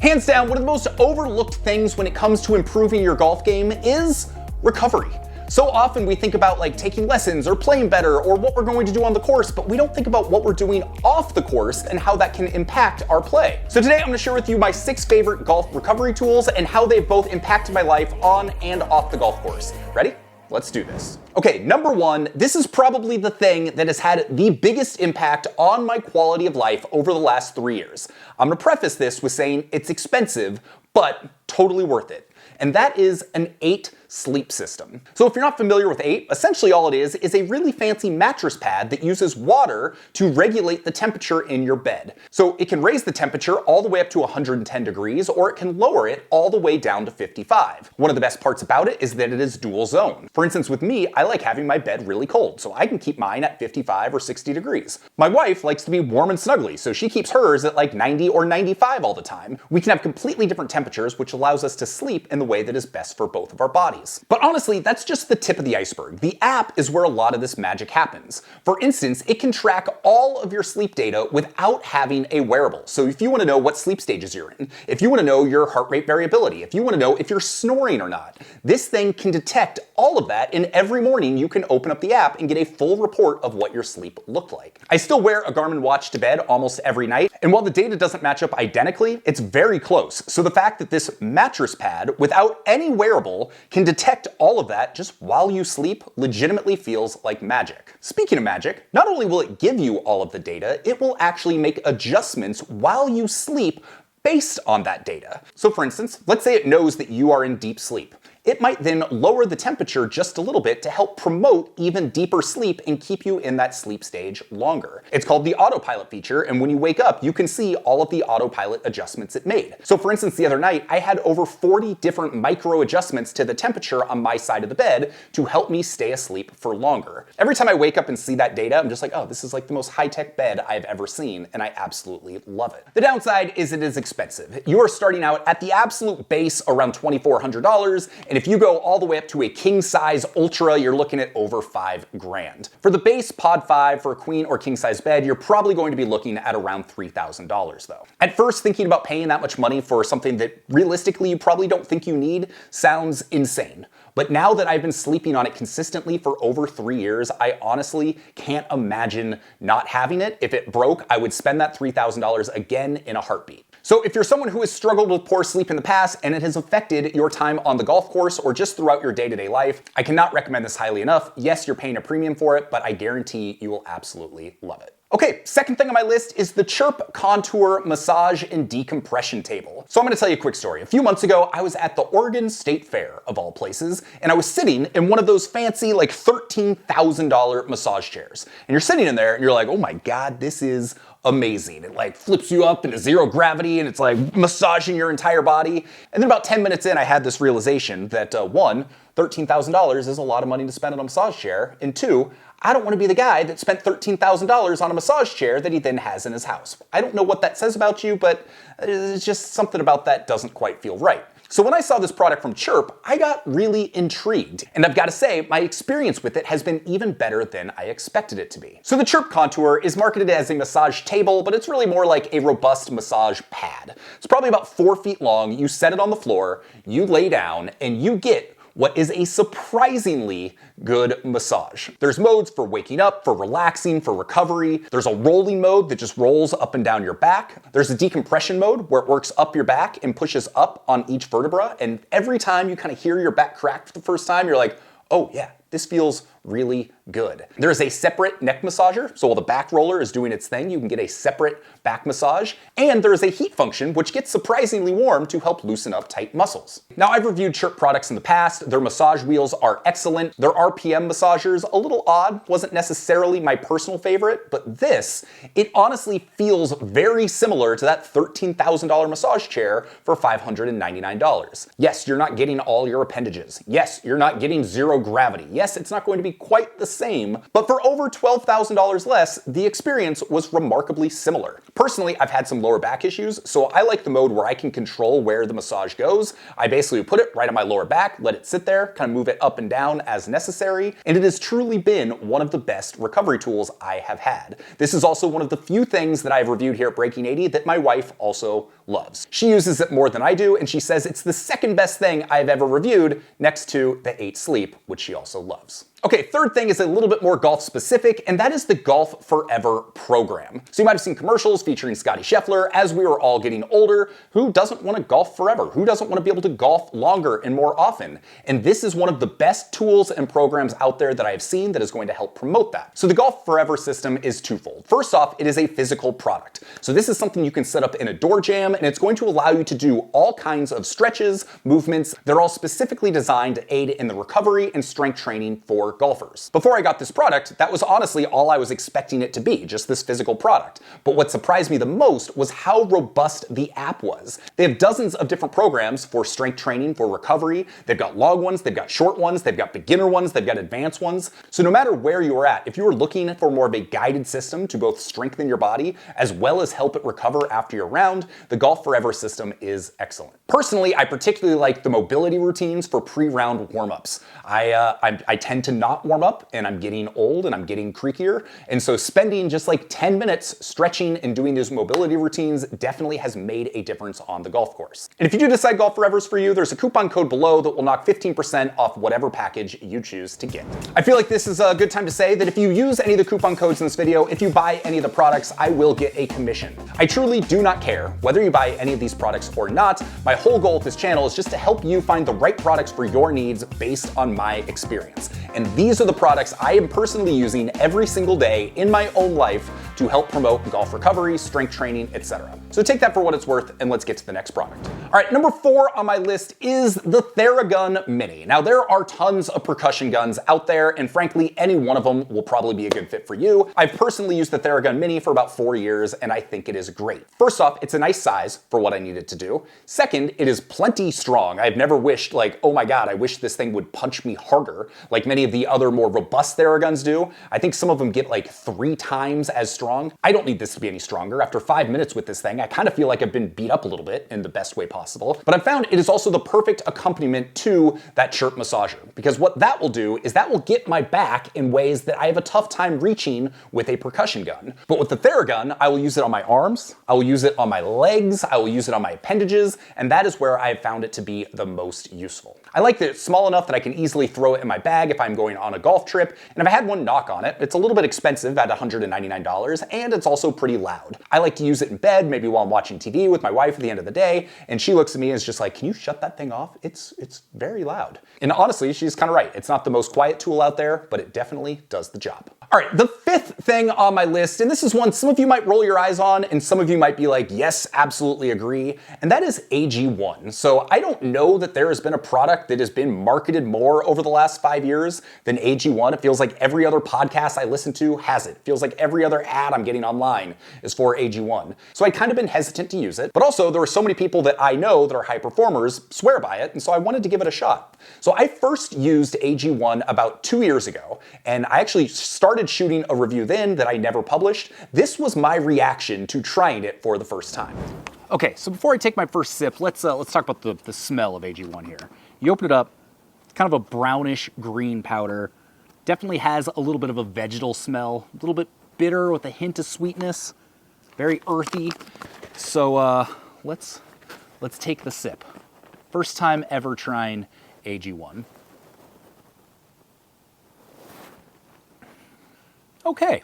Hands down, one of the most overlooked things when it comes to improving your golf game is recovery. So often we think about like taking lessons or playing better or what we're going to do on the course, but we don't think about what we're doing off the course and how that can impact our play. So today I'm going to share with you my 6 favorite golf recovery tools and how they've both impacted my life on and off the golf course. Ready? Let's do this. Okay, number 1, this is probably the thing that has had the biggest impact on my quality of life over the last 3 years. I'm going to preface this with saying it's expensive, but totally worth it. And that is an 8 sleep system. So if you're not familiar with 8, essentially all it is a really fancy mattress pad that uses water to regulate the temperature in your bed. So it can raise the temperature all the way up to 110 degrees, or it can lower it all the way down to 55. One of the best parts about it is that it is dual zone. For instance, with me, I like having my bed really cold, so I can keep mine at 55 or 60 degrees. My wife likes to be warm and snuggly, so she keeps hers at like 90 or 95 all the time. We can have completely different temperatures, which allows us to sleep in the way that is best for both of our bodies. But honestly, that's just the tip of the iceberg. The app is where a lot of this magic happens. For instance, it can track all of your sleep data without having a wearable. So if you want to know what sleep stages you're in, if you want to know your heart rate variability, if you want to know if you're snoring or not, this thing can detect all of that, and every morning you can open up the app and get a full report of what your sleep looked like. I still wear a Garmin watch to bed almost every night, and while the data doesn't match up identically, it's very close. So the fact that this mattress pad, without any wearable, can detect all of that just while you sleep legitimately feels like magic. Speaking of magic, not only will it give you all of the data, it will actually make adjustments while you sleep based on that data. So for instance, let's say it knows that you are in deep sleep. It might then lower the temperature just a little bit to help promote even deeper sleep and keep you in that sleep stage longer. It's called the autopilot feature, and when you wake up, you can see all of the autopilot adjustments it made. So for instance, the other night, I had over 40 different micro adjustments to the temperature on my side of the bed to help me stay asleep for longer. Every time I wake up and see that data, I'm just like, oh, this is like the most high-tech bed I've ever seen, and I absolutely love it. The downside is it is expensive. You are starting out at the absolute base around $2,400, and if you go all the way up to a king size ultra, you're looking at over $5 grand. For the base Pod 5 for a queen or king size bed, you're probably going to be looking at around $3,000 though. At first, thinking about paying that much money for something that realistically you probably don't think you need sounds insane. But now that I've been sleeping on it consistently for over 3 years, I honestly can't imagine not having it. If it broke, I would spend that $3,000 again in a heartbeat. So if you're someone who has struggled with poor sleep in the past and it has affected your time on the golf course or just throughout your day-to-day life, I cannot recommend this highly enough. Yes, you're paying a premium for it, but I guarantee you will absolutely love it. Okay, second thing on my list is the Chirp Contour Massage and Decompression Table. So I'm gonna tell you a quick story. A few months ago, I was at the Oregon State Fair, of all places, and I was sitting in one of those fancy, like $13,000 massage chairs. And you're sitting in there and you're like, oh my God, this is amazing. It like flips you up into zero gravity and it's like massaging your entire body. And then about 10 minutes in, I had this realization that one, $13,000 is a lot of money to spend on a massage chair, and two, I don't want to be the guy that spent $13,000 on a massage chair that he then has in his house. I don't know what that says about you, but it's just something about that doesn't quite feel right. So when I saw this product from Chirp, I got really intrigued. And I've got to say, my experience with it has been even better than I expected it to be. So the Chirp Contour is marketed as a massage table, but it's really more like a robust massage pad. It's probably about 4 feet long. You set it on the floor, you lay down, and you get what is a surprisingly good massage. There's modes for waking up, for relaxing, for recovery. There's a rolling mode that just rolls up and down your back. There's a decompression mode where it works up your back and pushes up on each vertebra. And every time you kind of hear your back crack for the first time, you're like, oh yeah, this feels really good. There's a separate neck massager, so while the back roller is doing its thing, you can get a separate back massage, and there's a heat function which gets surprisingly warm to help loosen up tight muscles. Now, I've reviewed Chirp products in the past. Their massage wheels are excellent. Their RPM massagers, a little odd, wasn't necessarily my personal favorite, but this, it honestly feels very similar to that $13,000 massage chair for $599. Yes, you're not getting all your appendages. Yes, you're not getting zero gravity. Yes, yes, it's not going to be quite the same, but for over $12,000 less, the experience was remarkably similar. Personally, I've had some lower back issues, so I like the mode where I can control where the massage goes. I basically put it right on my lower back, let it sit there, kind of move it up and down as necessary, and it has truly been one of the best recovery tools I have had. This is also one of the few things that I've reviewed here at Breaking 80 that my wife also loves. She uses it more than I do, and she says it's the second best thing I've ever reviewed, next to the 8 Sleep, which she also loves. Okay, third thing is a little bit more golf specific, and that is the Golf Forever program. So you might have seen commercials featuring Scotty Scheffler as we were all getting older. Who doesn't want to golf forever? Who doesn't want to be able to golf longer and more often? And this is one of the best tools and programs out there that I have seen that is going to help promote that. So the Golf Forever system is twofold. First off, it is a physical product. So this is something you can set up in a door jamb, and it's going to allow you to do all kinds of stretches, movements. They're all specifically designed to aid in the recovery and strength training for golfers. Before I got this product, that was honestly all I was expecting it to be, just this physical product. But what surprised me the most was how robust the app was. They have dozens of different programs for strength training, for recovery. They've got long ones, they've got short ones, they've got beginner ones, they've got advanced ones. So no matter where you're at, if you are looking for more of a guided system to both strengthen your body as well as help it recover after your round, the Golf Forever system is excellent. Personally, I particularly like the mobility routines for pre-round warm-ups. I tend to not warm up, and I'm getting old and I'm getting creakier, and so spending just like 10 minutes stretching and doing those mobility routines definitely has made a difference on the golf course. And if you do decide Golf Forever is for you, there's a coupon code below that will knock 15% off whatever package you choose to get. I feel like this is a good time to say that if you use any of the coupon codes in this video, if you buy any of the products, I will get a commission. I truly do not care whether you buy any of these products or not. My whole goal with this channel is just to help you find the right products for your needs based on my experience. And these are the products I am personally using every single day in my own life to help promote golf recovery, strength training, etc. So take that for what it's worth, and let's get to the next product. All right, number 4 on my list is the Theragun Mini. Now, there are tons of percussion guns out there, and frankly, any one of them will probably be a good fit for you. I've personally used the Theragun Mini for about 4 years, and I think it is great. First off, it's a nice size for what I need it to do. Second, it is plenty strong. I've never wished, like, oh my god, I wish this thing would punch me harder, like many of the other more robust Theraguns do. I think some of them get like 3 times as strong. I don't need this to be any stronger. After 5 minutes with this thing, I kind of feel like I've been beat up a little bit in the best way possible. But I've found it is also the perfect accompaniment to that chirp massager, because what that will do is that will get my back in ways that I have a tough time reaching with a percussion gun. But with the Theragun, I will use it on my arms, I will use it on my legs, I will use it on my appendages, and that is where I have found it to be the most useful. I like that it's small enough that I can easily throw it in my bag if I'm going on a golf trip, and if I had one knock on it, it's a little bit expensive at $199, and it's also pretty loud. I like to use it in bed, maybe while I'm watching TV with my wife at the end of the day, and she looks at me and is just like, can you shut that thing off? It's very loud. And honestly, she's kind of right. It's not the most quiet tool out there, but it definitely does the job. All right, the 5th thing on my list, and this is one some of you might roll your eyes on, and some of you might be like, yes, absolutely agree, and that is AG1. So I don't know that there has been a product that has been marketed more over the last 5 years than AG1. It feels like every other podcast I listen to has it. It feels like every other ad I'm getting online is for AG1. So I'd kind of been hesitant to use it, but also there are so many people that I know that are high performers swear by it, and so I wanted to give it a shot. So I first used AG1 about 2 years ago, and I actually started shooting a review then that I never published. This was my reaction to trying it for the first time. Okay, so before I take my first sip, let's talk about the smell of AG1 here. You open it up, it's kind of a brownish green powder. Definitely has a little bit of a vegetal smell, a little bit bitter with a hint of sweetness, very earthy. So let's take the sip. First time ever trying AG1. Okay,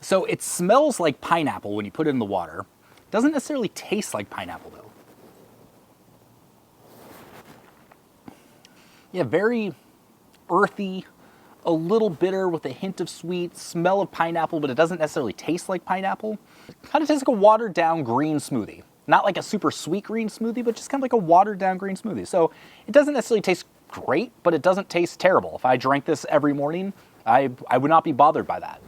so it smells like pineapple when you put it in the water. Doesn't necessarily taste like pineapple though. Yeah, very earthy, a little bitter with a hint of sweet, smell of pineapple, but it doesn't necessarily taste like pineapple. Kind of tastes like a watered down green smoothie. Not like a super sweet green smoothie, but just kind of like a watered down green smoothie. So it doesn't necessarily taste great, but it doesn't taste terrible. If I drank this every morning, I would not be bothered by that.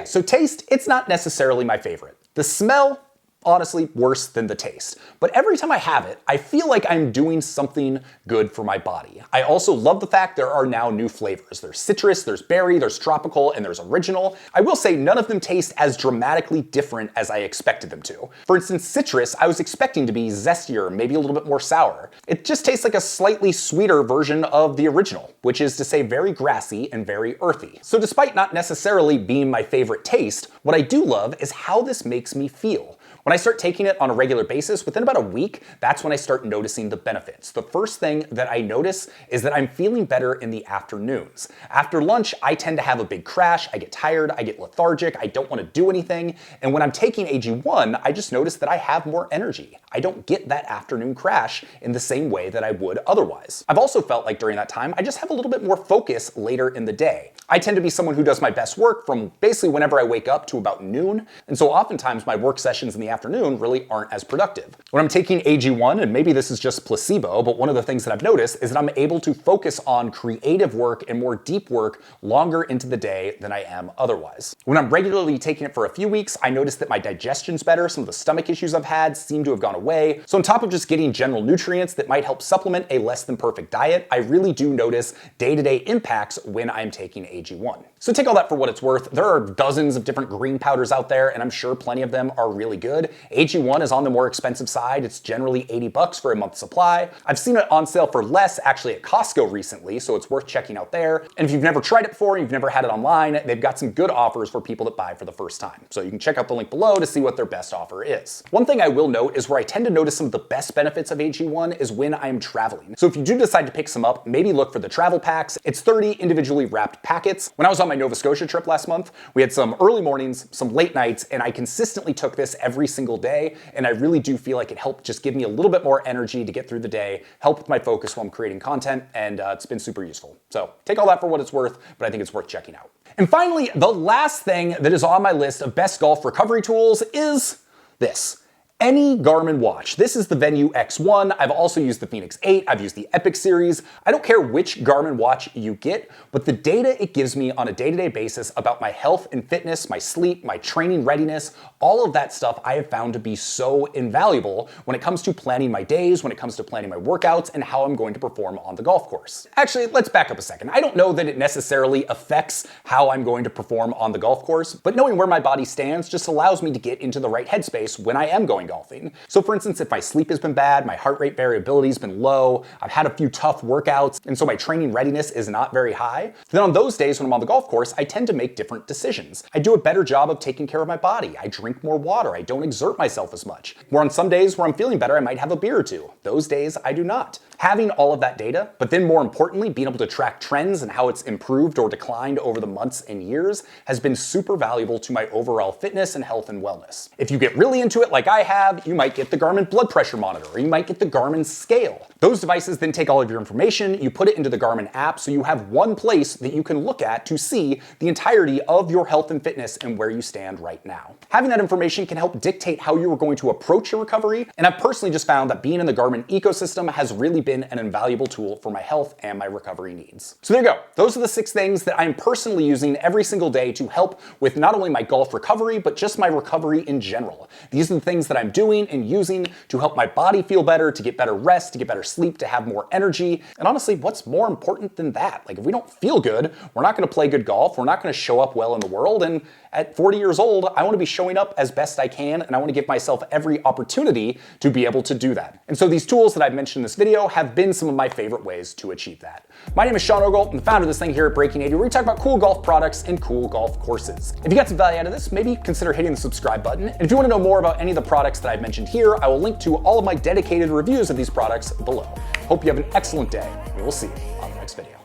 So taste, it's not necessarily my favorite. The smell, honestly worse than the taste. But every time I have it, I feel like I'm doing something good for my body. I also love the fact there are now new flavors. There's citrus, there's berry, there's tropical, and there's original. I will say none of them taste as dramatically different as I expected them to. For instance, citrus, I was expecting to be zestier, maybe a little bit more sour. It just tastes like a slightly sweeter version of the original, which is to say very grassy and very earthy. So despite not necessarily being my favorite taste, what I do love is how this makes me feel. When I start taking it on a regular basis, within about a week, that's when I start noticing the benefits. The first thing that I notice is that I'm feeling better in the afternoons. After lunch, I tend to have a big crash, I get tired, I get lethargic, I don't want to do anything, and when I'm taking AG1, I just notice that I have more energy. I don't get that afternoon crash in the same way that I would otherwise. I've also felt like during that time, I just have a little bit more focus later in the day. I tend to be someone who does my best work from basically whenever I wake up to about noon, and so oftentimes my work sessions in the afternoon really aren't as productive. When I'm taking AG1, and maybe this is just placebo, but one of the things that I've noticed is that I'm able to focus on creative work and more deep work longer into the day than I am otherwise. When I'm regularly taking it for a few weeks, I notice that my digestion's better, some of the stomach issues I've had seem to have gone away. So on top of just getting general nutrients that might help supplement a less than perfect diet, I really do notice day-to-day impacts when I'm taking AG1. So take all that for what it's worth. There are dozens of different green powders out there, and I'm sure plenty of them are really good. AG1 is on the more expensive side. It's generally $80 for a month's supply. I've seen it on sale for less actually at Costco recently, so it's worth checking out there. And if you've never tried it before and you've never had it online, they've got some good offers for people that buy for the first time. So you can check out the link below to see what their best offer is. One thing I will note is where I tend to notice some of the best benefits of AG1 is when I'm traveling. So if you do decide to pick some up, maybe look for the travel packs. It's 30 individually wrapped packets. When I was on my Nova Scotia trip last month, we had some early mornings, some late nights, and I consistently took this every single day, and I really do feel like it helped just give me a little bit more energy to get through the day, help with my focus while I'm creating content, and it's been super useful. So take all that for what it's worth, but I think it's worth checking out. And finally, the last thing that is on my list of best golf recovery tools is this. Any Garmin watch. This is the Venue X1. I've also used the Fenix 8. I've used the Epic series. I don't care which Garmin watch you get, but the data it gives me on a day-to-day basis about my health and fitness, my sleep, my training readiness, all of that stuff I have found to be so invaluable when it comes to planning my days, when it comes to planning my workouts, and how I'm going to perform on the golf course. Actually, let's back up a second. I don't know that it necessarily affects how I'm going to perform on the golf course, but knowing where my body stands just allows me to get into the right headspace when I am going golfing. So for instance, if my sleep has been bad, my heart rate variability has been low, I've had a few tough workouts, and so my training readiness is not very high, then on those days when I'm on the golf course, I tend to make different decisions. I do a better job of taking care of my body. I drink more water. I don't exert myself as much. Where on some days where I'm feeling better, I might have a beer or two. Those days, I do not. Having all of that data, but then more importantly, being able to track trends and how it's improved or declined over the months and years has been super valuable to my overall fitness and health and wellness. If you get really into it like I have, you might get the Garmin blood pressure monitor, or you might get the Garmin scale. Those devices then take all of your information, you put it into the Garmin app, so you have one place that you can look at to see the entirety of your health and fitness and where you stand right now. Having that information can help dictate how you are going to approach your recovery, and I've personally just found that being in the Garmin ecosystem has really been an invaluable tool for my health and my recovery needs. So there you go. Those are the 6 things that I'm personally using every single day to help with not only my golf recovery, but just my recovery in general. These are the things that I'm doing and using to help my body feel better, to get better rest, to get better sleep, to have more energy. And honestly, what's more important than that? Like, if we don't feel good, we're not going to play good golf, we're not going to show up well in the world, and at 40 years old, I want to be showing up as best I can, and I want to give myself every opportunity to be able to do that. And so these tools that I've mentioned in this video have been some of my favorite ways to achieve that. My name is Sean Ogle, I'm the founder of this thing here at Breaking 80, where we talk about cool golf products and cool golf courses. If you got some value out of this, maybe consider hitting the subscribe button. And if you want to know more about any of the products that I've mentioned here, I will link to all of my dedicated reviews of these products below. Hope you have an excellent day, and we'll see you on the next video.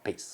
Peace.